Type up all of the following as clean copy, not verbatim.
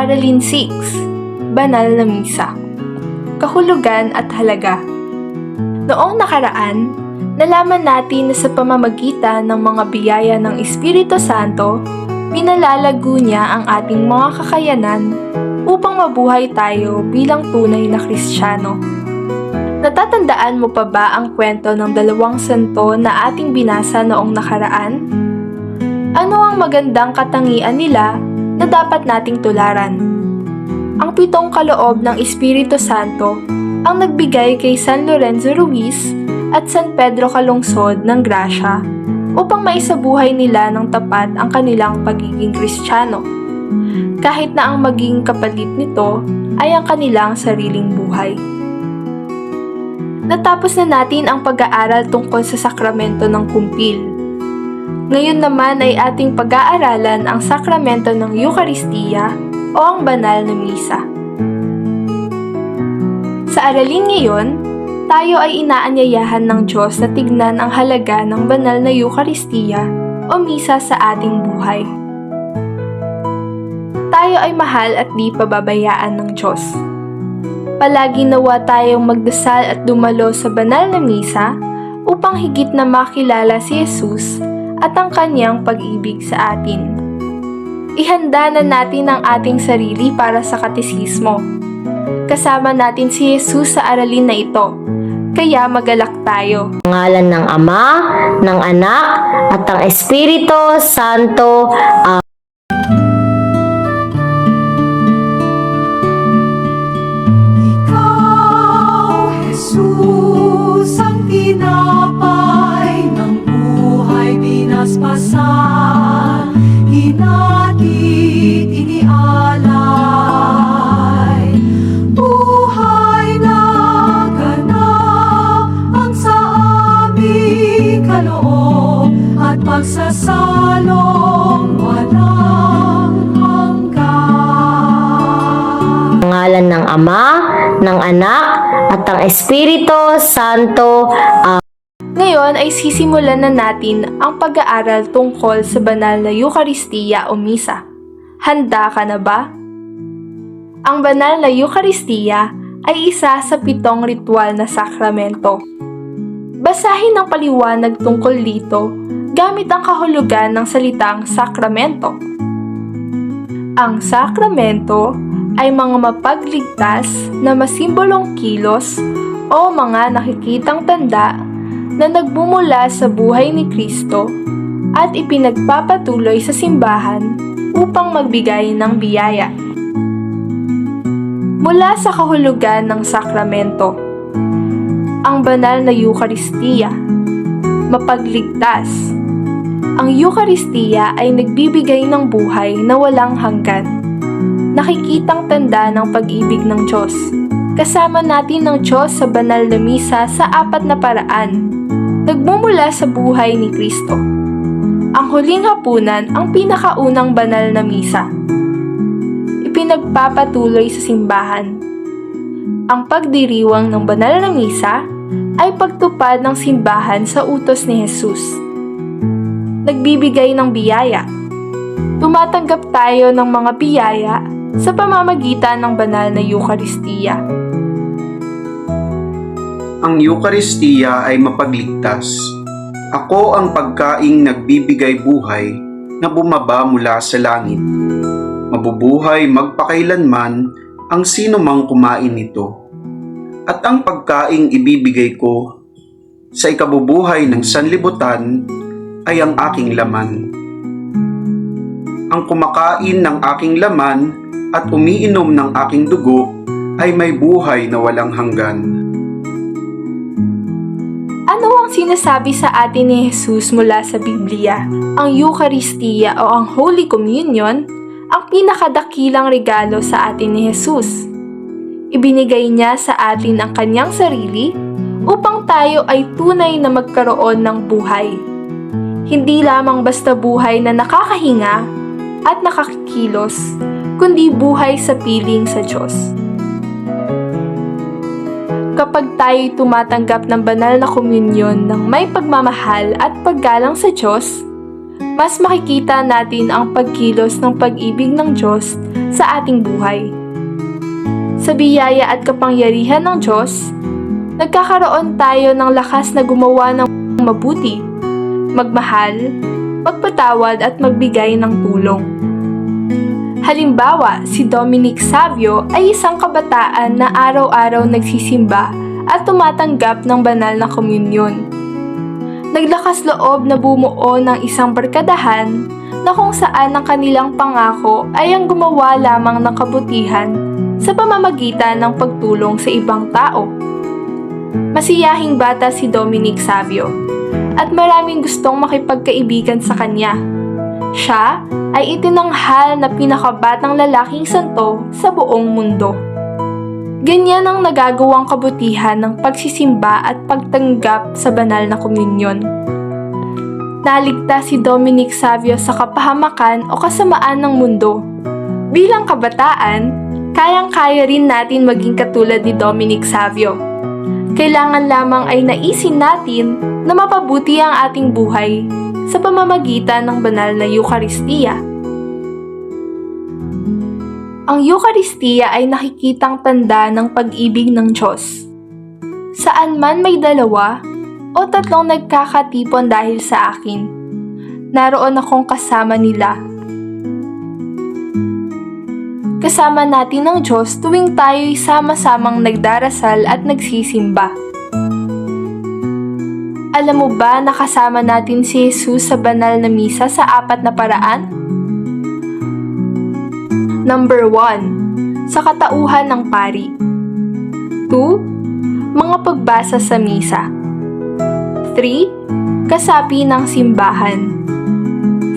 Aralin 6, Banal na Misa. Kahulugan at halaga. Noong nakaraan, nalaman natin na sa pamamagitan ng mga biyaya ng Espiritu Santo, pinalalago niya ang ating mga kakayanan upang mabuhay tayo bilang tunay na Kristiyano. Natatandaan mo pa ba ang kwento ng dalawang santo na ating binasa noong nakaraan? Ano ang magandang katangian nila na dapat nating tularan? Ang 7 kaloob ng Espiritu Santo ang nagbigay kay San Lorenzo Ruiz at San Pedro Calungsod ng grasya upang maisabuhay nila ng tapat ang kanilang pagiging Kristiyano, kahit na ang maging kapalit nito ay ang kanilang sariling buhay. Natapos na natin ang pag-aaral tungkol sa sakramento ng kumpil. Ngayon naman ay ating pag-aaralan ang sakramento ng Eucharistia o ang banal na misa. Sa aralin ngayon, tayo ay inaanyayahan ng Diyos na tignan ang halaga ng banal na Eucharistia o misa sa ating buhay. Tayo ay mahal at di pababayaan ng Diyos. Palagi nawa tayong magdasal at dumalo sa banal na misa upang higit na makilala si Jesus at ang kanyang pag-ibig sa atin. Ihanda na natin ang ating sarili para sa katekismo. Kasama natin si Jesus sa aralin na ito, kaya magalak tayo. Ngalan ng Ama, ng Anak, at ng Espiritu Santo. Ikaw, Jesus, ang tinapay ng buhay binaspasan, hinatid, inialay. Buhay na ganap ang sa aming kaloob at pagsasalong walang hanggan. Ngalan ng Ama, ng Anak, at ng Espiritu Santo. Ngayon ay sisimulan na natin ang pag-aaral tungkol sa banal na Eucharistia o misa. Handa ka na ba? Ang banal na Eucharistia ay isa sa 7 ritual na sakramento. Basahin ang paliwanag tungkol dito gamit ang kahulugan ng salitang sakramento. Ang sakramento ay mga mapagligtas na masimbolong kilos o mga nakikitang tanda na nagbumula sa buhay ni Kristo at ipinagpapatuloy sa simbahan upang magbigay ng biyaya. Mula sa kahulugan ng sakramento, ang banal na Eucharistia, mapagligtas. Ang Eucharistia ay nagbibigay ng buhay na walang hanggan. Nakikitang tanda ng pag-ibig ng Diyos. Kasama natin ng Diyos sa banal na misa sa 4 na paraan. Nagmumula sa buhay ni Kristo. Ang huling hapunan ang pinakaunang banal na misa. Ipinagpapatuloy sa simbahan. Ang pagdiriwang ng banal na misa ay pagtupad ng simbahan sa utos ni Jesus. Nagbibigay ng biyaya. Tumatanggap tayo ng mga biyaya sa pamamagitan ng banal na Eucharistia. Ang Eucharistia ay mapagligtas. Ako ang pagkaing nagbibigay buhay na bumaba mula sa langit. Mabubuhay magpakailanman ang sino mang kumain nito. At ang pagkaing ibibigay ko sa ikabubuhay ng sanlibutan ay ang aking laman. Ang kumakain ng aking laman at umiinom ng aking dugo ay may buhay na walang hanggan. Ano ang sinasabi sa atin ni Jesus mula sa Biblia? Ang Eucharistia o ang Holy Communion ang pinakadakilang regalo sa atin ni Jesus. Ibinigay niya sa atin ang kanyang sarili upang tayo ay tunay na magkaroon ng buhay. Hindi lamang basta buhay na nakakahinga at nakakikilos, kundi buhay sa piling sa Diyos. Kapag tayo'y tumatanggap ng banal na komunyon ng may pagmamahal at paggalang sa Diyos, mas makikita natin ang pagkilos ng pag-ibig ng Diyos sa ating buhay. Sa biyaya at kapangyarihan ng Diyos, nagkakaroon tayo ng lakas na gumawa ng mabuti, magmahal, magpatawad at magbigay ng tulong. Halimbawa, si Dominic Savio ay isang kabataan na araw-araw nagsisimba at tumatanggap ng banal na komunyon. Naglakas loob na bumuo ng isang barkadahan na kung saan ang kanilang pangako ay ang gumawa lamang ng kabutihan sa pamamagitan ng pagtulong sa ibang tao. Masiyahing bata si Dominic Savio at maraming gustong makipagkaibigan sa kanya. Siya ay itinanghal na pinakabatang lalaking santo sa buong mundo. Ganyan ang nagagawang kabutihan ng pagsisimba at pagtanggap sa banal na komunyon. Naligtas si Dominic Savio sa kapahamakan o kasamaan ng mundo. Bilang kabataan, kayang-kaya rin natin maging katulad ni Dominic Savio. Kailangan lamang ay naisin natin na mapabuti ang ating buhay sa pamamagitan ng banal na Eucharistia. Ang Eucharistia ay nakikitang tanda ng pag-ibig ng Diyos. Saan man may dalawa o tatlong nagkakatipon dahil sa akin, naroon akong kasama nila. Kasama natin ng Diyos tuwing tayo'y sama-samang nagdarasal at nagsisimba. Alam mo ba na kasama natin si Jesus sa banal na misa sa 4 na paraan? Number 1. Sa katauhan ng pari. 2. Mga pagbasa sa misa. 3. Kasapi ng simbahan.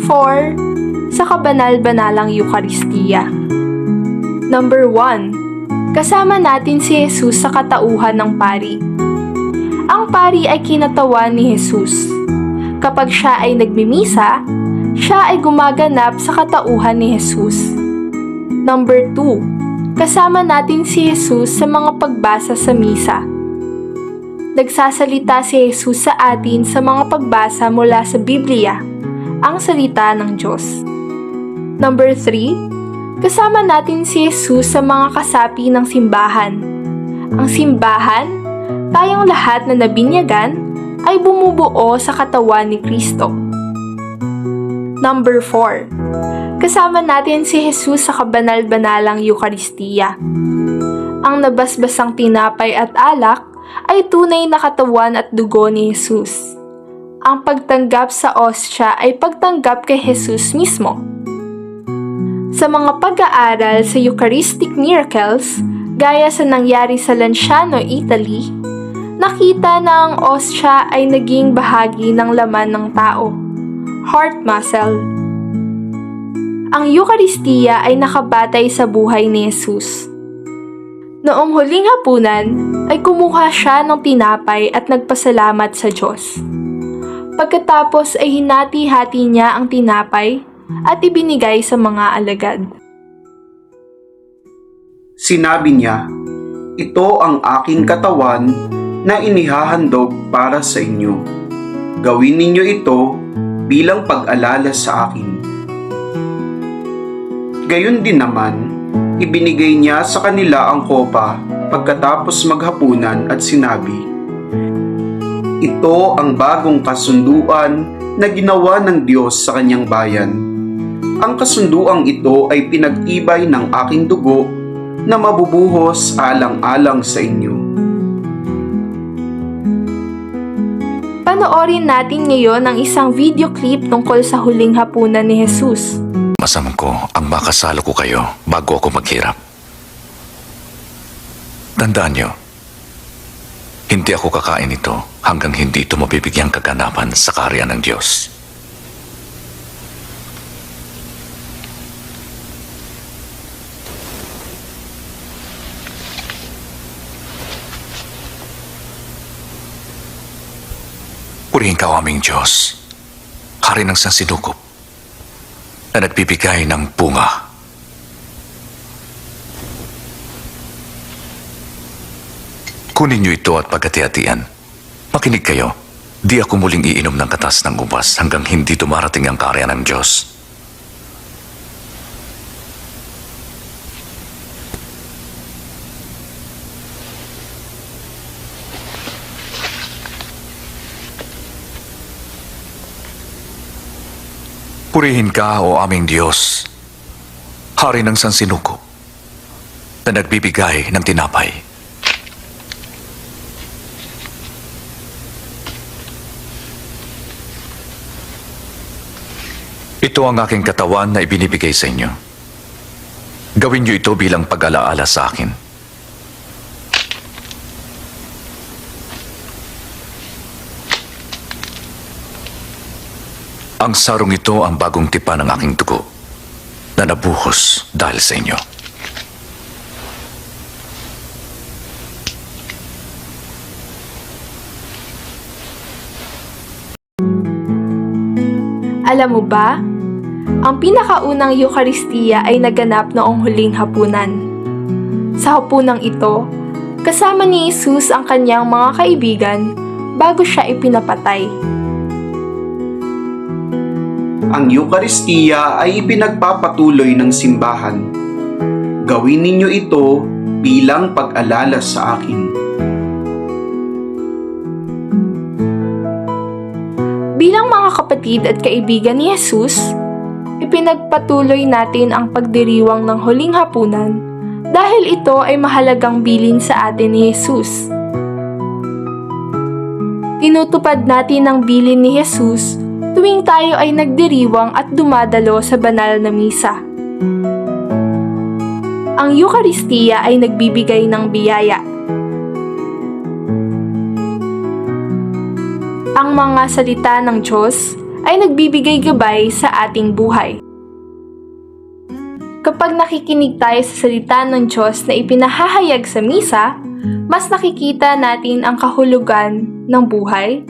4. Sa kabanal-banalang Eucharistia. Number 1. Kasama natin si Jesus sa katauhan ng pari. Ang pari ay kinatawan ni Jesus. Kapag siya ay nagmimisa, siya ay gumaganap sa katauhan ni Jesus. Number 2. Kasama natin si Jesus sa mga pagbasa sa misa. Nagsasalita si Jesus sa atin sa mga pagbasa mula sa Biblia, ang salita ng Diyos. Number 3. Kasama natin si Jesus sa mga kasapi ng simbahan. Ang simbahan, tayong lahat na nabinyagan, ay bumubuo sa katawan ni Kristo. Number 4. Kasama natin si Jesus sa kabanal-banalang Eucharistia. Ang nabasbasang tinapay at alak ay tunay na katawan at dugo ni Jesus. Ang pagtanggap sa ostya ay pagtanggap kay Jesus mismo. Sa mga pag-aaral sa Eucharistic miracles, gaya sa nangyari sa Lanciano, Italy, nakita na ang ostya ay naging bahagi ng laman ng tao, heart muscle. Ang Eucharistia ay nakabatay sa buhay ni Jesus. Noong huling hapunan, ay kumuha siya ng tinapay at nagpasalamat sa Diyos. Pagkatapos ay hinati-hati niya ang tinapay at ibinigay sa mga alagad. Sinabi niya, "Ito ang aking katawan na inihahandog para sa inyo. Gawin ninyo ito bilang pag-alala sa akin." Gayon din naman, ibinigay niya sa kanila ang kopa pagkatapos maghapunan at sinabi, "Ito ang bagong kasunduan na ginawa ng Diyos sa kanyang bayan. Ang kasunduang ito ay pinag-tibay ng aking dugo na mabubuhos alang-alang sa inyo." Panoorin natin ngayon ang isang video clip tungkol sa huling hapunan ni Jesus. Masamang ko ang makasalo ko kayo bago ako maghirap. Tandaan nyo, hindi ako kakain ito hanggang hindi ito mabibigyang kaganapan sa kaharian ng Diyos. Purihin ka, o aming Diyos, Hari ng sansinukob, na nagbibigay ng bunga. Kunin niyo ito at pagkati-hatian. Makinig kayo. Di ako muling iinom ng katas ng ubas hanggang hindi dumarating ang kaharian ng Diyos. Purihin ka, o aming Diyos, Hari ng sansinukob, na nagbibigay ng tinapay. Ito ang aking katawan na ibinibigay sa inyo. Gawin niyo ito bilang pag-alaala sa akin. Ang sarong ito ang bagong tipan ng aking dugo na nabuhos dahil sa inyo. Alam mo ba, ang pinakaunang Eucharistia ay naganap noong huling hapunan. Sa hapunang ito, kasama ni Jesus ang kanyang mga kaibigan bago siya ipinapatay. Ang Eucharistia ay ipinagpapatuloy ng simbahan. Gawin ninyo ito bilang pag-alala sa akin. Bilang mga kapatid at kaibigan ni Jesus, ipinagpatuloy natin ang pagdiriwang ng huling hapunan dahil ito ay mahalagang bilin sa atin ni Jesus. Tinutupad natin ang bilin ni Jesus tuwing tayo ay nagdiriwang at dumadalo sa banal na misa. Ang Eucharistia ay nagbibigay ng biyaya. Ang mga salita ng Diyos ay nagbibigay gabay sa ating buhay. Kapag nakikinig tayo sa salita ng Diyos na ipinahahayag sa misa, mas nakikita natin ang kahulugan ng buhay,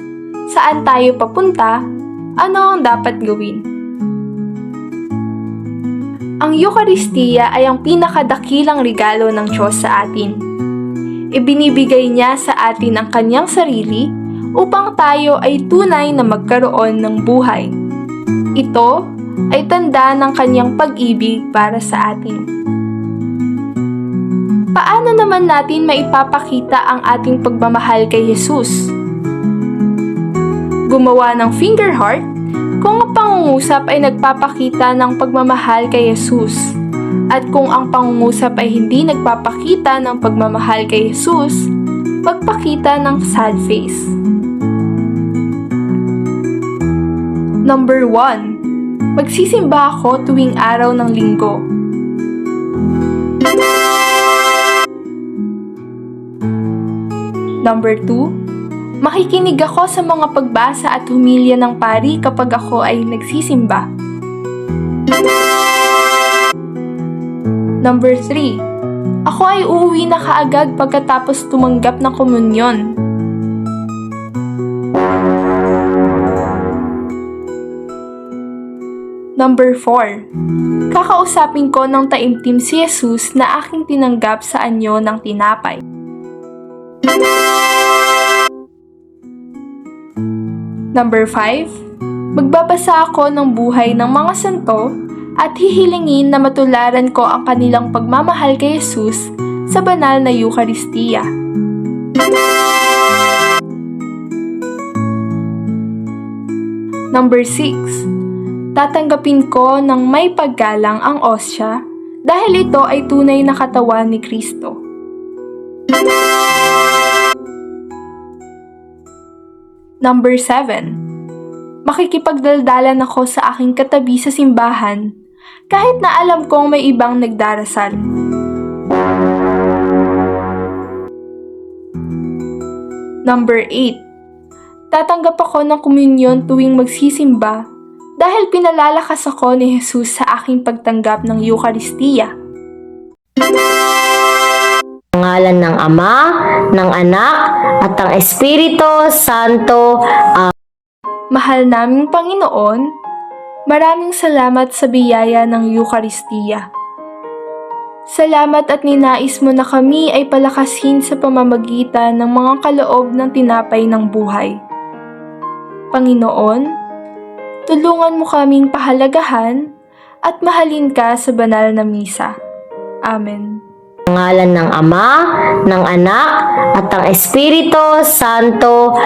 saan tayo papunta, ano ang dapat gawin. Ang Eucharistia ay ang pinakadakilang regalo ng Diyos sa atin. Ibinibigay niya sa atin ang kanyang sarili upang tayo ay tunay na magkaroon ng buhay. Ito ay tanda ng kanyang pag-ibig para sa atin. Paano naman natin maipapakita ang ating pagmamahal kay Jesus? Gumawa ng finger heart kung ang pangungusap ay nagpapakita ng pagmamahal kay Jesus. At kung ang pangungusap ay hindi nagpapakita ng pagmamahal kay Jesus, magpakita ng sad face. Number 1. Magsisimba ako tuwing araw ng linggo. Number 2. Makikinig ako sa mga pagbasa at humilya ng pari kapag ako ay nagsisimba. Number 3. Ako ay uuwi na kaagad pagkatapos tumanggap ng komunyon. Number 4. Kakausapin ko ng taimtim si Jesus na aking tinanggap sa anyo ng tinapay. Number 5. Magbabasa ako ng buhay ng mga santo at hihilingin na matularan ko ang kanilang pagmamahal kay Jesus sa banal na Eucharistia. Number 6. Tatanggapin ko ng may paggalang ang osya dahil ito ay tunay na katawan ni Kristo. Number 7. Makikipagdaldalan ako sa aking katabi sa simbahan kahit na alam kong may ibang nagdarasal. Number 8. Tatanggap ako ng komunyon tuwing magsisimba dahil pinalalakas ako ni Jesus sa aking pagtanggap ng Eucharistia. Ngalan ng Ama, ng Anak, at ng Espiritu Santo. Mahal naming Panginoon, maraming salamat sa biyaya ng Eucharistia. Salamat at ninais mo na kami ay palakasin sa pamamagitan ng mga kaloob ng tinapay ng buhay. Panginoon, tulungan mo kaming pahalagahan at mahalin ka sa banal na misa. Amen. Ngalan ng Ama, ng Anak, at ng Espiritu Santo.